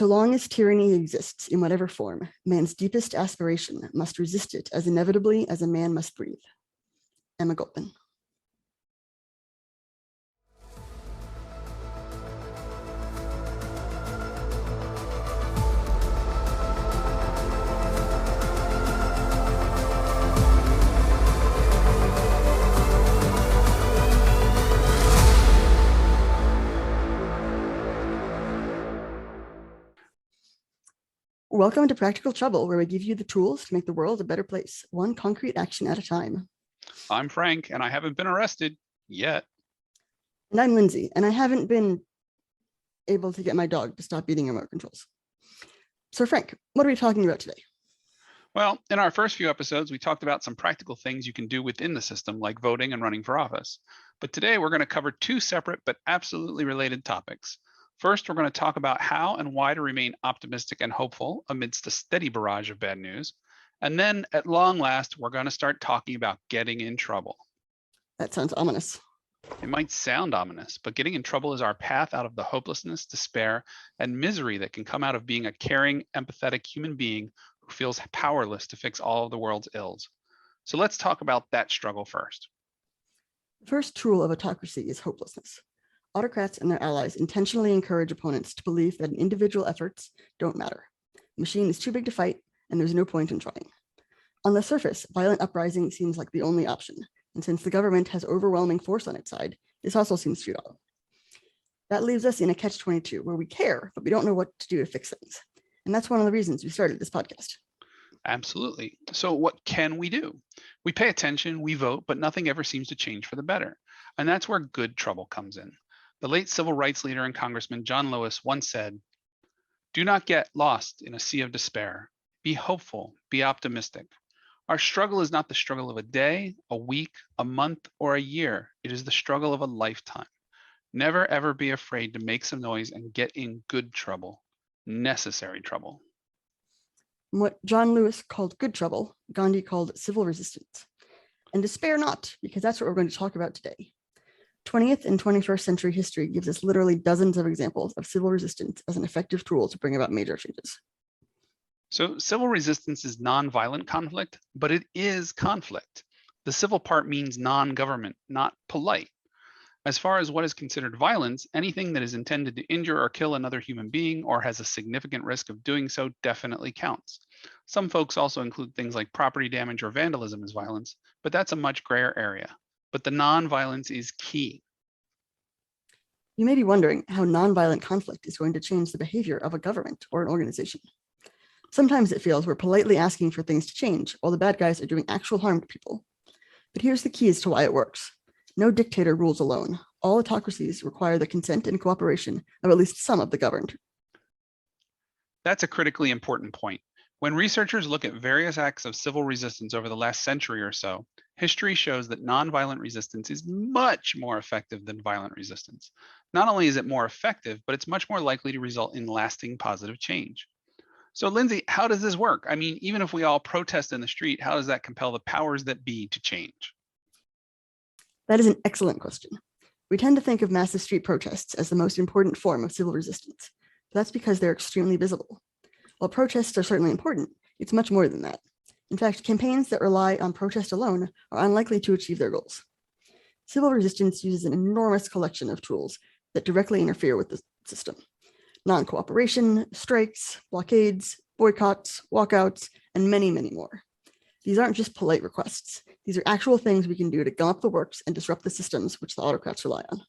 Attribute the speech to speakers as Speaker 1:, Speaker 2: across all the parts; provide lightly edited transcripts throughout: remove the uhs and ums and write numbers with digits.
Speaker 1: So long as tyranny exists in whatever form, man's deepest aspiration must resist it as inevitably as a man must breathe. Emma Goldman. Welcome to Practical Trouble, where we give you the tools to make the world a better place, one concrete action at a time.
Speaker 2: I'm Frank, and I haven't been arrested yet.
Speaker 1: And I'm Lindsay, and I haven't been able to get my dog to stop eating remote controls. So Frank, what are we talking about today?
Speaker 2: Well, in our first few episodes, we talked about some practical things you can do within the system, like voting and running for office. But today we're going to cover two separate but absolutely related topics. First, we're going to talk about how and why to remain optimistic and hopeful amidst a steady barrage of bad news. And then at long last, we're going to start talking about getting in trouble.
Speaker 1: That sounds ominous.
Speaker 2: It might sound ominous, but getting in trouble is our path out of the hopelessness, despair, and misery that can come out of being a caring, empathetic human being who feels powerless to fix all of the world's ills. So let's talk about that struggle first.
Speaker 1: The first tool of autocracy is hopelessness. Autocrats and their allies intentionally encourage opponents to believe that individual efforts don't matter. The machine is too big to fight, and there's no point in trying. On the surface, violent uprising seems like the only option, and since the government has overwhelming force on its side, this also seems futile. That leaves us in a catch-22, where we care, but we don't know what to do to fix things. And that's one of the reasons we started this podcast.
Speaker 2: Absolutely. So what can we do? We pay attention, we vote, but nothing ever seems to change for the better. And that's where good trouble comes in. The late civil rights leader and Congressman John Lewis once said, "Do not get lost in a sea of despair. Be hopeful, be optimistic. Our struggle is not the struggle of a day, a week, a month, or a year. It is the struggle of a lifetime. Never ever be afraid to make some noise and get in good trouble, necessary trouble."
Speaker 1: What John Lewis called good trouble, Gandhi called civil resistance. And despair not, because that's what we're going to talk about today. 20th and 21st century history gives us literally dozens of examples of civil resistance as an effective tool to bring about major changes.
Speaker 2: So civil resistance is nonviolent conflict, but it is conflict. The civil part means non-government, not polite. As far as what is considered violence, anything that is intended to injure or kill another human being or has a significant risk of doing so definitely counts. Some folks also include things like property damage or vandalism as violence, but that's a much grayer area. But the non-violence is key.
Speaker 1: You may be wondering how nonviolent conflict is going to change the behavior of a government or an organization. Sometimes it feels we're politely asking for things to change while the bad guys are doing actual harm to people. But here's the key as to why it works. No dictator rules alone. All autocracies require the consent and cooperation of at least some of the governed.
Speaker 2: That's a critically important point. When researchers look at various acts of civil resistance over the last century or so, history shows that nonviolent resistance is much more effective than violent resistance. Not only is it more effective, but it's much more likely to result in lasting positive change. So Lindsay, how does this work? I mean, even if we all protest in the street, how does that compel the powers that be to change?
Speaker 1: That is an excellent question. We tend to think of massive street protests as the most important form of civil resistance. But that's because they're extremely visible. While protests are certainly important, it's much more than that. In fact, campaigns that rely on protest alone are unlikely to achieve their goals. Civil resistance uses an enormous collection of tools that directly interfere with the system. Non-cooperation, strikes, blockades, boycotts, walkouts, and many, many more. These aren't just polite requests. These are actual things we can do to gum up the works and disrupt the systems which the autocrats rely on.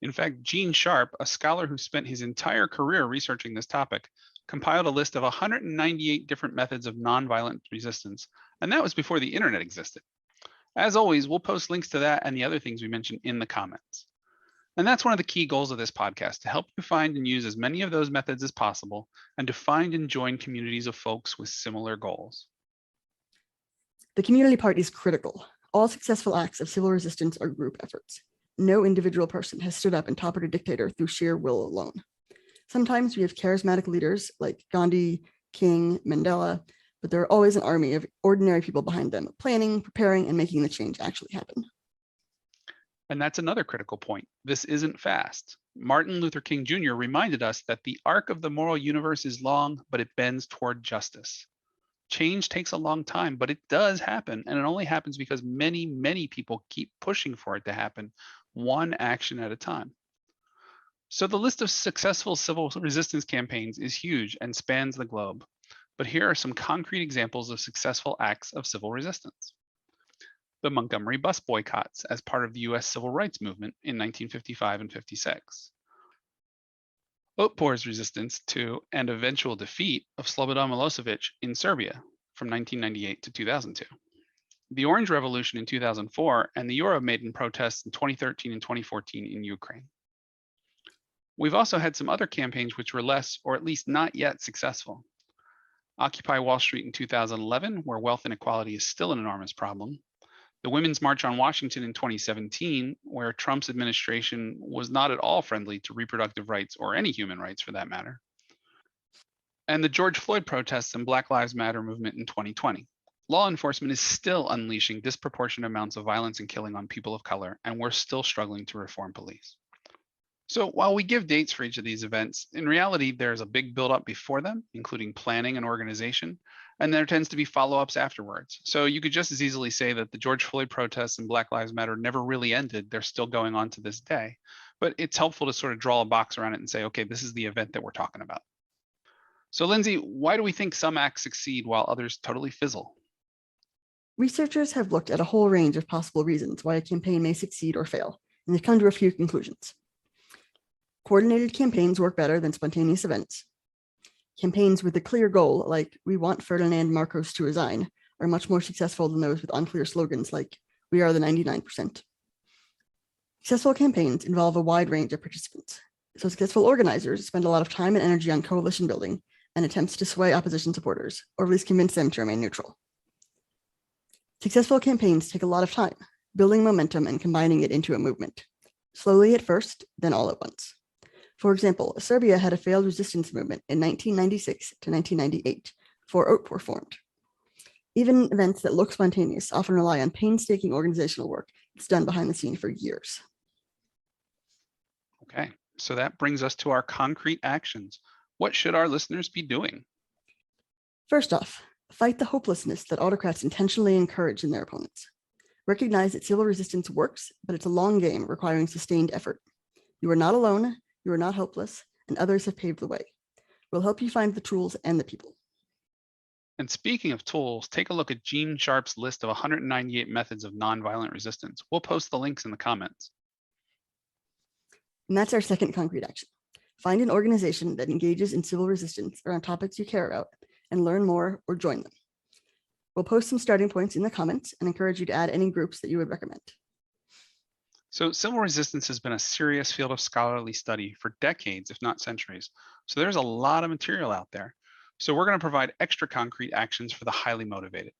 Speaker 2: In fact, Gene Sharp, a scholar who spent his entire career researching this topic, compiled a list of 198 different methods of nonviolent resistance, and that was before the internet existed. As always, we'll post links to that and the other things we mentioned in the comments. And that's one of the key goals of this podcast, to help you find and use as many of those methods as possible, and to find and join communities of folks with similar goals.
Speaker 1: The community part is critical. All successful acts of civil resistance are group efforts. No individual person has stood up and toppled a dictator through sheer will alone. Sometimes we have charismatic leaders like Gandhi, King, Mandela, but there are always an army of ordinary people behind them, planning, preparing, and making the change actually happen.
Speaker 2: And that's another critical point. This isn't fast. Martin Luther King Jr. reminded us that the arc of the moral universe is long, but it bends toward justice. Change takes a long time, but it does happen. And it only happens because many, many people keep pushing for it to happen, one action at a time. So the list of successful civil resistance campaigns is huge and spans the globe. But here are some concrete examples of successful acts of civil resistance. The Montgomery bus boycotts as part of the US civil rights movement in 1955 and 56. Otpor's resistance to and eventual defeat of Slobodan Milosevic in Serbia from 1998 to 2002. The Orange Revolution in 2004 and the Euromaidan protests in 2013 and 2014 in Ukraine. We've also had some other campaigns which were less, or at least not yet, successful. Occupy Wall Street in 2011, where wealth inequality is still an enormous problem. The Women's March on Washington in 2017, where Trump's administration was not at all friendly to reproductive rights or any human rights for that matter. And the George Floyd protests and Black Lives Matter movement in 2020. Law enforcement is still unleashing disproportionate amounts of violence and killing on people of color, and we're still struggling to reform police. So while we give dates for each of these events, in reality, there's a big buildup before them, including planning and organization, and there tends to be follow-ups afterwards. So you could just as easily say that the George Floyd protests and Black Lives Matter never really ended. They're still going on to this day. But it's helpful to sort of draw a box around it and say, okay, this is the event that we're talking about. So Lindsay, why do we think some acts succeed while others totally fizzle?
Speaker 1: Researchers have looked at a whole range of possible reasons why a campaign may succeed or fail, and they've come to a few conclusions. Coordinated campaigns work better than spontaneous events. Campaigns with a clear goal, like "we want Ferdinand Marcos to resign," are much more successful than those with unclear slogans like "we are the 99%." Successful campaigns involve a wide range of participants, so successful organizers spend a lot of time and energy on coalition building and attempts to sway opposition supporters, or at least convince them to remain neutral. Successful campaigns take a lot of time, building momentum and combining it into a movement, slowly at first, then all at once. For example, Serbia had a failed resistance movement in 1996 to 1998 before Otpor formed. Even events that look spontaneous often rely on painstaking organizational work that's done behind the scene for years.
Speaker 2: Okay, so that brings us to our concrete actions. What should our listeners be doing?
Speaker 1: First off, fight the hopelessness that autocrats intentionally encourage in their opponents. Recognize that civil resistance works, but it's a long game requiring sustained effort. You are not alone, you are not hopeless, and others have paved the way. We'll help you find the tools and the people.
Speaker 2: And speaking of tools, take a look at Gene Sharp's list of 198 methods of nonviolent resistance. We'll post the links in the comments.
Speaker 1: And that's our second concrete action. Find an organization that engages in civil resistance around topics you care about and learn more or join them. We'll post some starting points in the comments and encourage you to add any groups that you would recommend.
Speaker 2: So civil resistance has been a serious field of scholarly study for decades, if not centuries. So there's a lot of material out there. So we're going to provide extra concrete actions for the highly motivated.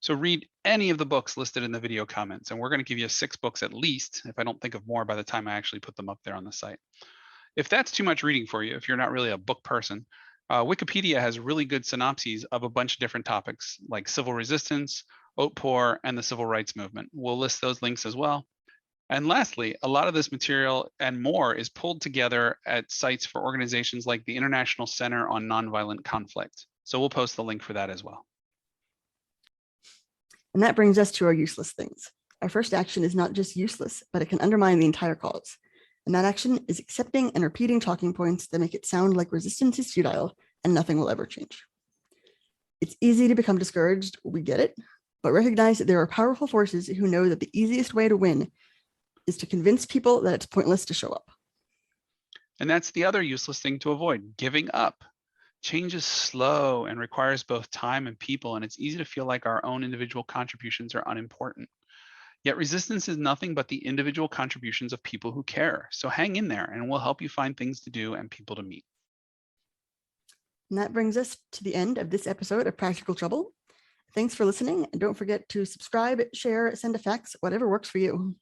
Speaker 2: So read any of the books listed in the video comments, and we're going to give you 6 books at least, if I don't think of more by the time I actually put them up there on the site. If that's too much reading for you, if you're not really a book person, Wikipedia has really good synopses of a bunch of different topics like civil resistance, Otpor, and the civil rights movement. We'll list those links as well. And lastly, a lot of this material and more is pulled together at sites for organizations like the International Center on Nonviolent Conflict. So we'll post the link for that as well.
Speaker 1: And that brings us to our useless things. Our first action is not just useless, but it can undermine the entire cause. And that action is accepting and repeating talking points that make it sound like resistance is futile and nothing will ever change. It's easy to become discouraged, we get it, but recognize that there are powerful forces who know that the easiest way to win is to convince people that it's pointless to show up.
Speaker 2: And that's the other useless thing to avoid, giving up. Change is slow and requires both time and people, and it's easy to feel like our own individual contributions are unimportant. Yet resistance is nothing but the individual contributions of people who care. So hang in there and we'll help you find things to do and people to meet.
Speaker 1: And that brings us to the end of this episode of Practical Trouble. Thanks for listening, and don't forget to subscribe, share, send a fax, whatever works for you.